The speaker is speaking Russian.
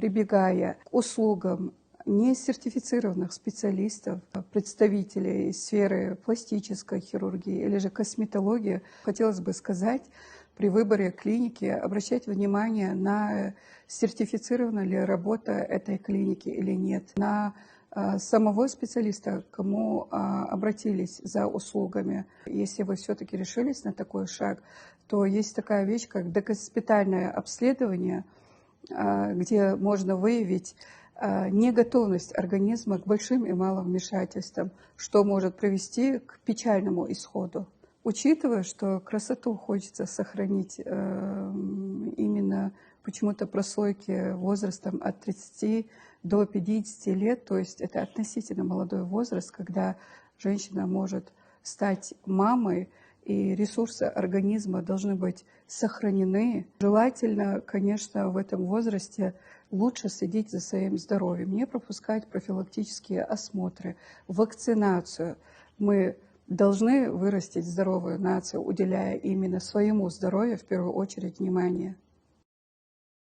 прибегая к услугам несертифицированных специалистов, представителей сферы пластической хирургии или же косметологии, хотелось бы сказать, при выборе клиники обращать внимание на сертифицирована ли работа этой клиники или нет, на самого специалиста, к кому обратились за услугами. Если вы все-таки решились на такой шаг, то есть такая вещь, как догоспитальное обследование, где можно выявить неготовность организма к большим и малым вмешательствам, что может привести к печальному исходу. Учитывая, что красоту хочется сохранить именно почему-то прослойки возрастом от 30 до 50 лет, то есть это относительно молодой возраст, когда женщина может стать мамой, и ресурсы организма должны быть сохранены. Желательно, конечно, в этом возрасте лучше следить за своим здоровьем, не пропускать профилактические осмотры, вакцинацию. Мы должны вырастить здоровую нацию, уделяя именно своему здоровью в первую очередь внимание.